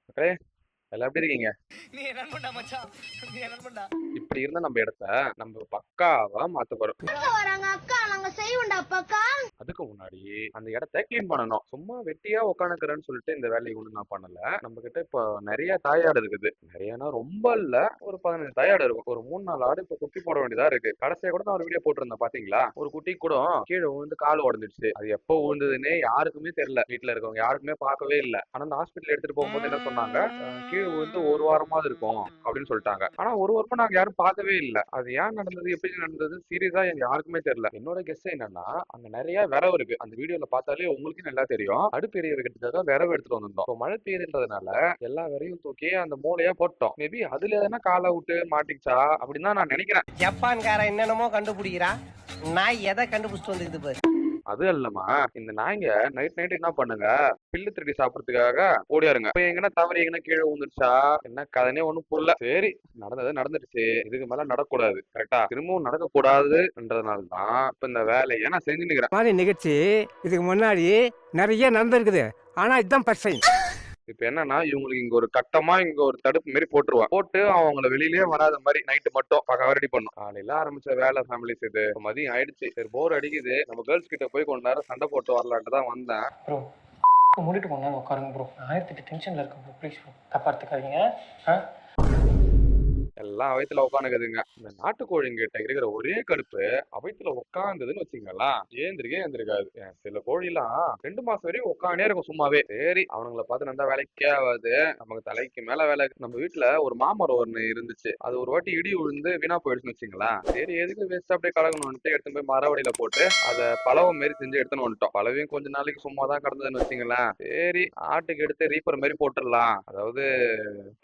மக்களே, எல்லாம் எப்படி இருக்கீங்க? நீ என்ன பண்ணா மச்சான்? நீ என்ன பண்ணா? இப்படி இருந்த நம்ம இடத்த நம்ம பக்காவா மாத்த போறோம். அக்கா வராங்க அக்கா நாங்க செய்வோம்டா அக்கா. அதுக்கு முன்னாடி அந்த இடத்த கிளீன் பண்ணணும். சும்மா வெட்டியா உட்காந்துக்கிறேன்னு சொல்லிட்டு இந்த வேலையை ஒண்ணு நான் பண்ணல. நம்ம கிட்ட இப்போ நிறைய தாயாடு இருக்குது. நிறையனா ரொம்ப இல்ல, ஒரு 15 தாயாடு இருக்கும். ஒரு 3-4 ஆடு இப்போ குட்டி போட வேண்டியதா இருக்கு. கடைசியா கூட நான் ஒரு வீடியோ போட்டிருந்தேன் பாத்தீங்களா? ஒரு குட்டி கூட கீழே விழுந்து கால் உடஞ்சிடுச்சு. அது எப்போ விழுந்ததுன்னே யாருக்குமே தெரியல. வீட்டுல இருக்கவங்க யாருக்குமே பார்க்கவே இல்லை. ஆனா அந்த ஹாஸ்பிட்டல் எடுத்துட்டு போகும்போது என்ன சொன்னாங்க, கீழே விழுந்து ஒரு வாரமாவது இருக்கும் அப்படின்னு சொல்லிட்டாங்க. ஆனா ஒரு வாரமா நாங்க யாரும் பார்க்கவே இல்ல. அது ஏன் நடந்தது, எப்படி நடந்தது, சீரியஸா எங்க யாருக்குமே தெரியல. என்னோட கெஸ் என்னன்னா, அங்க நிறைய விரவு இருக்கு. அந்த வீடியோல பார்த்தாலே உங்களுக்கு நல்லா தெரியும். அடுப்பு எரிய வைக்கிறதுக்காக விரவு எடுத்துட்டு வந்திருந்தோம். இப்போ மழை பெய்யுதுன்றதுனால எல்லா விரையும் தூக்கி அந்த மூலையா போட்டோம். மேபி அதுல எதனா காலை விட்டு மாட்டிச்சா அப்படின்னு தான் நான் நினைக்கிறேன். ஜப்பான்காரன் என்னென்னமோ கண்டுபிடிக்கிறா. நான் எதை கண்டுபிடிச்சிட்டு வந்துக்குது பாரு. அது இல்லம்மா, இந்த நாய்ங்க நைட் நைட் என்ன பண்ணுங்க, பில்லு திருடி சாப்பிடறதுக்காக ஓடியாருங்க. இப்ப எங்கன்னா தவறி எங்கன்னா கீழே விழுந்துருச்சா என்ன கதனே ஒண்ணும் புரியல. சரி, நடந்தது நடந்துருச்சு, இதுக்கு மேல நடக்கக்கூடாது. கரெக்டா? திரும்பவும் நடக்கக்கூடாதுன்றதுனால தான் இப்ப இந்த வேலையை நான் செஞ்சுக்கிறேன். மாதிரி நிகழ்ச்சி இதுக்கு முன்னாடி நிறைய நடந்திருக்குது. ஆனா இதுதான் ஃபர்ஸ்ட் டைம். இப்ப என்னன்னா, இவங்களுக்கு இங்க ஒரு கட்டமா இங்க ஒரு தடுப்பு மாதிரி போட்டுருவான். போட்டு அவங்கள வெளியிலேயே வராத மாதிரி நைட்டு மட்டும் பக்காவா ரெடி பண்ணும். காலையில ஆரம்பிச்ச வேலை ஃபேமிலிஸ் இது. இப்ப மதியம் ஆயிடுச்சு. சரி, போர் அடிக்குது, நம்ம கேர்ள்ஸ் கிட்ட போய் கொஞ்ச நேரம் சண்டை போட்டு வரலான்ட்டு தான் வந்தேன். ப்ரோ மூடிட்டு போனா உட்காருங்க ப்ரோ. 1008 டென்ஷனில் இருக்கேன் ப்ரோ. ப்ளீஸ் ப்ரோ, தப்பா எடுத்துக்காதீங்க. எல்லாம் வயித்துல உட்காந்துக்குதுங்க. இந்த நாட்டுக்கோழிங்கிட்ட இருக்கிற ஒரே கடுப்பு, வயித்துல உட்காந்துதுன்னு வச்சுங்களா, ஏந்திருக்காது. சில கோழிலாம் 2 மாசம் வரையும் உட்காண்டே இருக்கும் சும்மாவே. சரி, அவனுங்களை பார்த்து நல்லா வேலைக்கே ஆகாது, நமக்கு தலைக்கு மேல வேலை. நம்ம வீட்டுல ஒரு மாமரம் ஒண்ணு இருந்துச்சு. அது ஒரு வாட்டி இடி விழுந்து வீணா போயிடுச்சுன்னு வச்சுங்களா. சரி, எதுக்கு வேஸ்ட் அப்படியே கலகணும்ட்டு எடுத்துன்னு போய் மரவடியில போட்டு அதை பலவை மாரி செஞ்சு எடுத்துன்னு வந்துட்டோம். பலவையும் கொஞ்ச நாளைக்கு சும்மா தான் கிடந்ததுன்னு வச்சுங்களேன். சரி, ஆட்டுக்கு எடுத்து ரீப்பர் மாதிரி போட்டுடலாம், அதாவது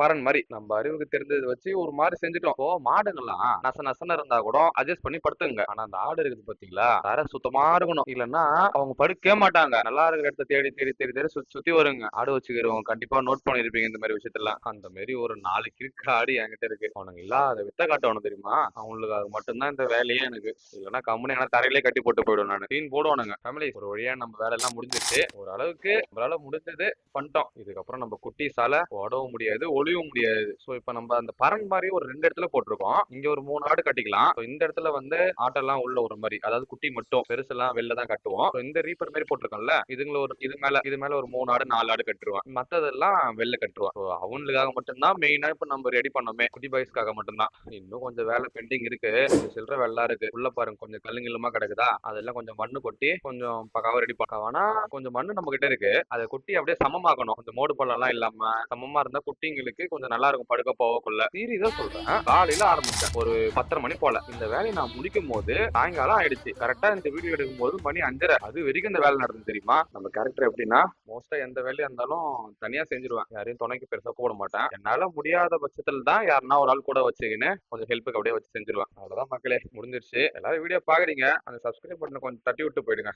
பரன் மாதிரி நம்ம அறிவுக்கு தெரிஞ்சதை வச்சு ஒரு மாதிரி செஞ்சுட்டோம். இப்போ மாடுங்கெல்லாம் நச நசன்னு இருந்தா கூட அட்ஜஸ்ட் பண்ணி படுத்துங்க. ஆனா அந்த ஆடு இருக்குது பாத்தீங்களா, தர சுத்தமா இருக்கணும், இல்லன்னா அவங்க படுக்கவே மாட்டாங்க. நல்லா இருக்கிற இடத்த தேடி தேடி தேடி தேடி சுத்தி சுத்தி வருங்க. ஆடு வச்சுக்கிறவங்க கண்டிப்பா நோட் பண்ணிருப்பீங்க இந்த மாதிரி விஷயத்தெல்லாம். அந்த மாதிரி ஒரு 4 கிறுக்கு ஆடு என்கிட்ட இருக்கு. அவனுங்க இல்லாத வித்த காட்டணும் தெரியுமா, அவங்களுக்கு அது மட்டும்தான் இந்த வேலையே எனக்கு. இல்லன்னா கம்முனு என்ன தரையிலே கட்டி போட்டு போயிடும். நான் சீன் போடுவானுங்க. ஃபேமிலி, ஒரு வழியா நம்ம வேலை எல்லாம் முடிஞ்சிச்சு. ஓரளவுக்கு நம்மளால முடிஞ்சது பண்ணிட்டோம். இதுக்கப்புறம் நம்ம குட்டிஸால ஓடவும் முடியாது, ஒளியவும் முடியாது. சோ இப்ப நம்ம அந்த பரன் மாதிரி ஒரு 2 இடத்துல போட்டிருக்கோம். இங்க ஒரு 3 ஆடு கட்டிக்கலாம். இந்த இடத்துல வந்து ஆட்டெல்லாம் உள்ள ஒரு மாதிரி, அதாவது குட்டி மட்டும், பெருசெல்லாம் வெளில தான் கட்டுவோம். இந்த ரீப்பர் மாதிரி போட்டிருக்கோம்ல, இதுங்கள ஒரு இது மேல ஒரு 3 ஆடு 4 ஆடு கட்டுருவான். மத்ததெல்லாம் வெளில கட்டுவான். அவங்களுக்காக மட்டும்தான் மெயினா இப்ப நம்ம ரெடி பண்ணோமே, குட்டி பாய்ஸ்க்காக மட்டும்தான். இன்னும் கொஞ்சம் வேலை பெண்டிங் இருக்கு. சில்லற வெள்ளா இருக்கு. உள்ள பாருங்க, கொஞ்சம் கல்லுங்கிலுமா கிடக்குதா, அதெல்லாம் கொஞ்சம் மண்ணு கொட்டி கொஞ்சம் பக்காவா ரெடி பண்ண. ஆனா கொஞ்சம் மண்ணு நம்ம கிட்ட இருக்கு, அதை கொட்டி அப்படியே சமமாக்கணும். கொஞ்சம் மோடு பள்ளம் எல்லாம் இல்லாம சமமா இருந்தா குட்டிங்களுக்கு கொஞ்சம் நல்லா இருக்கும் படுக்க போகக்குள்ள. சீரியஸா சொல்றேன், காலையில ஆரம்பிச்சேன் ஒரு 10:30 மணி போல. இந்த வேலையை நான் முடிக்கும் போது சாயங்காலம் ஆயிடுச்சு. கரெக்டா இந்த வீடியோ எடுக்கும் போது மணி 5:30. அது வரைக்கும் இந்த வேலை நடந்து தெரியுமா. நம்ம கேரக்டர் எப்படின்னா, மோஸ்டா எந்த வேலையா இருந்தாலும் தனியா செஞ்சிருவேன். யாரையும் துணைக்கு பெருசா கூட மாட்டேன். என்னால முடியாத பட்சத்துல தான் யாருன்னா ஒரு ஆள் கூட வச்சுக்கின்னு கொஞ்சம் ஹெல்ப்புக்கு அப்படியே வச்சு செஞ்சிருவேன். அவ்வளவுதான் மக்களே, முடிஞ்சிருச்சு. எல்லாரும் வீடியோ பாக்குறீங்க, அந்த சப்ஸ்கிரைப் பட்டனை கொஞ்சம் தட்டி விட்டு போயிடுங்க.